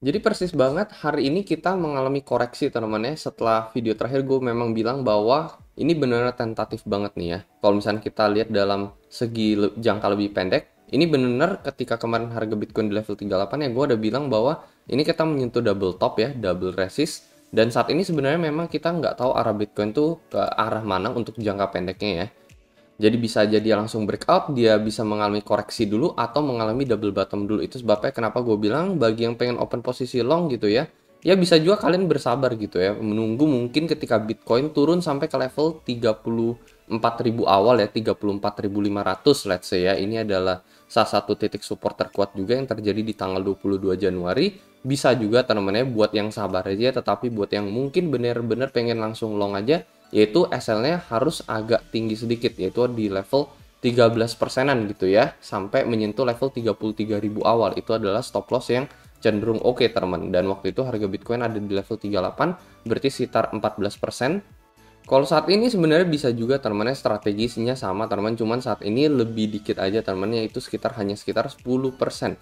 Jadi persis banget hari ini kita mengalami koreksi teman-teman ya. Setelah video terakhir gue memang bilang bahwa ini benar-benar tentatif banget nih ya. Kalau misalnya kita lihat dalam segi jangka lebih pendek, ini benar-benar ketika kemarin harga Bitcoin di level 38 ya gue udah bilang bahwa ini kita menyentuh double top ya, double resist. Dan saat ini sebenarnya memang kita nggak tahu arah Bitcoin tuh ke arah mana untuk jangka pendeknya ya. Jadi bisa aja dia langsung breakout, dia bisa mengalami koreksi dulu atau mengalami double bottom dulu. Itu sebabnya kenapa gue bilang bagi yang pengen open posisi long gitu ya, ya bisa juga kalian bersabar gitu ya, menunggu mungkin ketika Bitcoin turun sampai ke level 34.000 awal ya, 34.500 let's say ya. Ini adalah salah satu titik support terkuat juga yang terjadi di tanggal 22 Januari. Bisa juga teman-teman ya buat yang sabar aja, tetapi buat yang mungkin bener-bener pengen langsung long aja, yaitu SL-nya harus agak tinggi sedikit, yaitu di level 13 persenan gitu ya, sampai menyentuh level 33.000 awal. Itu adalah stop loss yang cenderung oke teman. Dan waktu itu harga Bitcoin ada di level 38, berarti sekitar 14%. Kalau saat ini sebenarnya bisa juga teman-teman strateginya sama teman, cuman saat ini lebih dikit aja teman-teman, yaitu hanya sekitar 10%.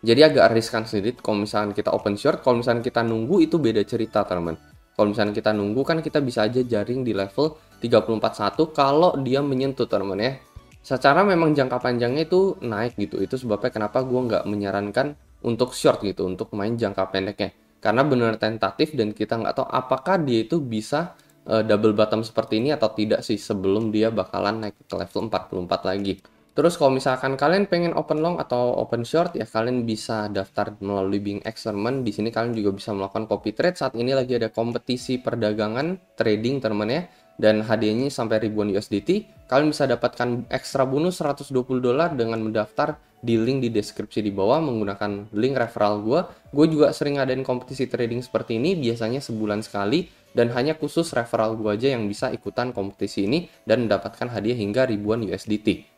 Jadi agak riskan sedikit kalau misalkan kita open short, kalau misalkan kita nunggu itu beda cerita teman. Kalau misalkan kita nunggu kan kita bisa aja jaring di level 34.1 kalau dia menyentuh teman ya. Secara memang jangka panjangnya itu naik gitu. Itu sebabnya kenapa gue nggak menyarankan untuk short gitu, untuk main jangka pendeknya. Karena benar tentatif dan kita nggak tahu apakah dia itu bisa double bottom seperti ini atau tidak sih sebelum dia bakalan naik ke level 44 lagi. Terus kalau misalkan kalian pengen open long atau open short ya kalian bisa daftar melalui BingX teman. Di sini kalian juga bisa melakukan copy trade. Saat ini lagi ada kompetisi perdagangan trading teman ya. Dan hadiahnya sampai ribuan USDT. Kalian bisa dapatkan ekstra bonus $120 dengan mendaftar di link di deskripsi di bawah menggunakan link referral gue. Gue juga sering ngadain kompetisi trading seperti ini biasanya sebulan sekali. Dan hanya khusus referral gue aja yang bisa ikutan kompetisi ini dan mendapatkan hadiah hingga ribuan USDT.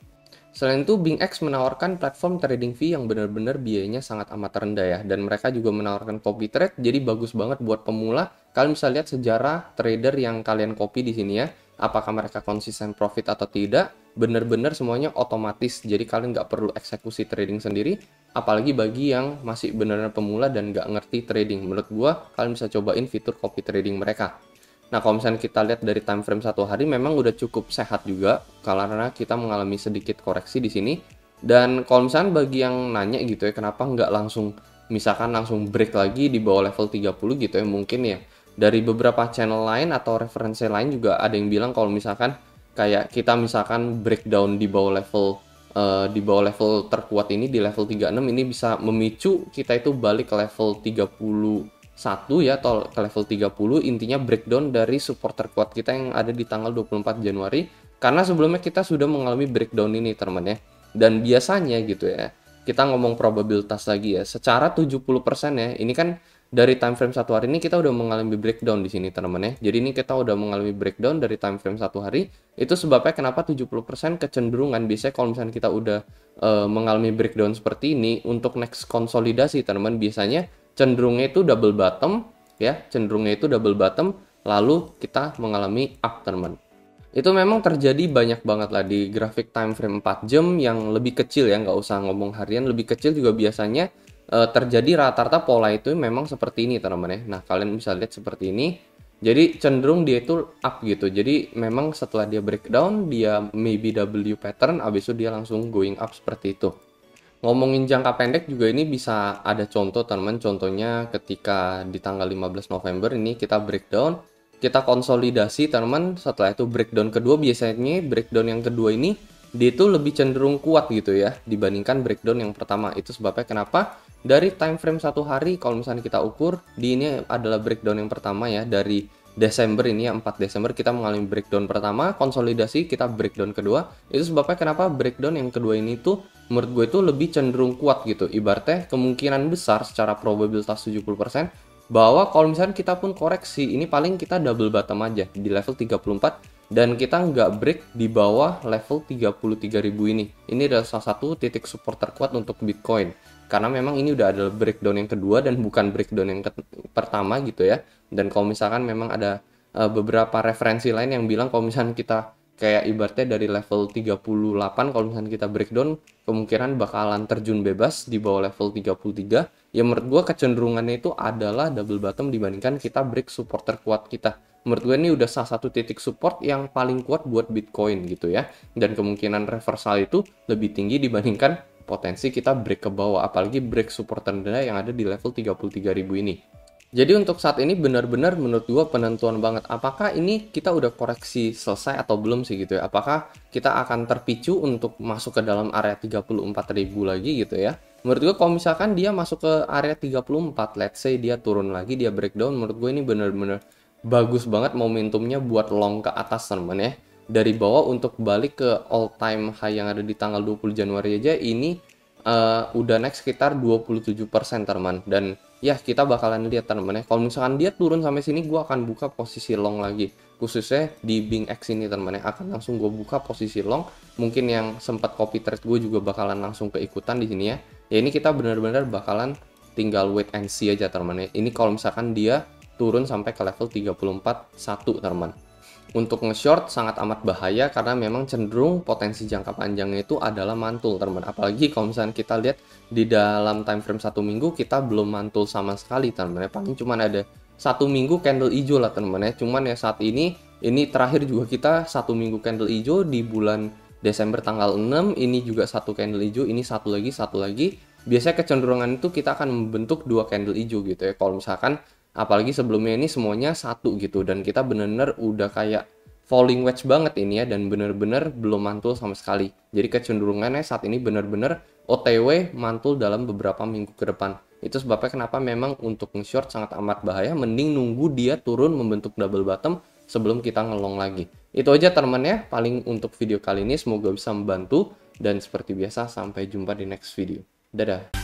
Selain itu, BingX menawarkan platform trading fee yang benar-benar biayanya sangat amat rendah ya. Dan mereka juga menawarkan copy trade, jadi bagus banget buat pemula. Kalian bisa lihat sejarah trader yang kalian copy di sini ya. Apakah mereka konsisten profit atau tidak. Benar-benar semuanya otomatis, jadi kalian nggak perlu eksekusi trading sendiri. Apalagi bagi yang masih benar-benar pemula dan nggak ngerti trading. Menurut gua, kalian bisa cobain fitur copy trading mereka. Nah, kalau misalnya kita lihat dari time frame satu hari memang udah cukup sehat juga karena kita mengalami sedikit koreksi di sini. Dan kalau misalnya bagi yang nanya gitu ya, kenapa nggak langsung misalkan langsung break lagi di bawah level 30 gitu ya, mungkin ya dari beberapa channel lain atau referensi lain juga ada yang bilang kalau misalkan kayak kita misalkan breakdown di bawah level terkuat ini di level 36 ini bisa memicu kita itu balik ke level 31 ya atau ke level 30, intinya breakdown dari support terkuat kita yang ada di tanggal 24 Januari karena sebelumnya kita sudah mengalami breakdown ini teman ya. Dan biasanya gitu ya, kita ngomong probabilitas lagi ya, secara 70% ya, ini kan dari time frame satu hari ini kita udah mengalami breakdown di sini teman ya. Jadi ini kita udah mengalami breakdown dari time frame satu hari. Itu sebabnya kenapa 70% kecenderungan biasanya kalau misalnya kita udah mengalami breakdown seperti ini untuk next konsolidasi teman biasanya cenderungnya itu double bottom ya, cenderungnya itu double bottom lalu kita mengalami up teman. Itu memang terjadi banyak banget lah di grafik time frame 4 jam yang lebih kecil ya, nggak usah ngomong harian, lebih kecil juga biasanya terjadi rata-rata pola itu memang seperti ini teman-teman ya. Nah, kalian bisa lihat seperti ini. Jadi cenderung dia itu up gitu. Jadi memang setelah dia breakdown, dia maybe W pattern, abis itu dia langsung going up seperti itu. Ngomongin jangka pendek juga ini bisa ada contoh teman-teman. Contohnya ketika di tanggal 15 November ini kita breakdown, kita konsolidasi teman-teman. Setelah itu breakdown kedua, biasanya breakdown yang kedua ini dia itu lebih cenderung kuat gitu ya dibandingkan breakdown yang pertama. Itu sebabnya kenapa dari time frame satu hari kalau misalnya kita ukur di ini adalah breakdown yang pertama ya dari Desember ini ya 4 Desember kita mengalami breakdown pertama, konsolidasi kita breakdown kedua. Itu sebabnya kenapa breakdown yang kedua ini tuh menurut gue itu lebih cenderung kuat gitu. Ibaratnya kemungkinan besar secara probabilitas 70% bahwa kalau misalnya kita pun koreksi ini paling kita double bottom aja di level 34 dan kita nggak break di bawah level 33.000 ini. Ini adalah salah satu titik support terkuat untuk Bitcoin. Karena memang ini udah ada breakdown yang kedua dan bukan breakdown yang pertama gitu ya. Dan kalau misalkan memang ada beberapa referensi lain yang bilang kalau misalkan kita kayak ibaratnya dari level 38 kalau misalkan kita breakdown kemungkinan bakalan terjun bebas di bawah level 33 ya menurut gue kecenderungannya itu adalah double bottom dibandingkan kita break support terkuat kita. Menurut gue ini udah salah satu titik support yang paling kuat buat Bitcoin gitu ya. Dan kemungkinan reversal itu lebih tinggi dibandingkan potensi kita break ke bawah, apalagi break support terendah yang ada di level 33.000 ini. Jadi untuk saat ini benar-benar menurut gua penentuan banget. Apakah ini kita udah koreksi selesai atau belum sih gitu ya? Apakah kita akan terpicu untuk masuk ke dalam area 34.000 lagi gitu ya? Menurut gua kalau misalkan dia masuk ke area 34, let's say dia turun lagi, dia breakdown, menurut gue ini benar-benar bagus banget momentumnya buat long ke atas teman ya. Dari bawah untuk balik ke all time high yang ada di tanggal 20 Januari aja ini udah naik sekitar 27% teman. Dan ya kita bakalan lihat teman ya. Kalau misalkan dia turun sampai sini, gue akan buka posisi long lagi. Khususnya di BingX ini teman ya. Akan langsung gue buka posisi long. Mungkin yang sempat copy trade gue juga bakalan langsung keikutan di sini ya. Ya ini kita benar-benar bakalan tinggal wait and see aja teman ya. Ini kalau misalkan dia turun sampai ke level 34.1 teman. Untuk nge-short sangat amat bahaya karena memang cenderung potensi jangka panjangnya itu adalah mantul teman. Apalagi kalau misalnya kita lihat di dalam time frame 1 minggu kita belum mantul sama sekali teman. Paling cuma ada 1 minggu candle hijau lah teman ya. Cuman ya saat ini terakhir juga kita 1 minggu candle hijau di bulan Desember tanggal 6. Ini juga satu candle hijau, ini satu lagi. Biasanya kecenderungan itu kita akan membentuk 2 candle hijau gitu ya. Kalau misalkan apalagi sebelumnya ini semuanya satu gitu, dan kita bener-bener udah kayak falling wedge banget ini ya, dan bener-bener belum mantul sama sekali. Jadi kecenderungannya saat ini bener-bener OTW mantul dalam beberapa minggu ke depan. Itu sebabnya kenapa memang untuk nge-short sangat amat bahaya, mending nunggu dia turun membentuk double bottom sebelum kita ngelong lagi. Itu aja teman ya, paling untuk video kali ini, semoga bisa membantu, dan seperti biasa sampai jumpa di next video. Dadah.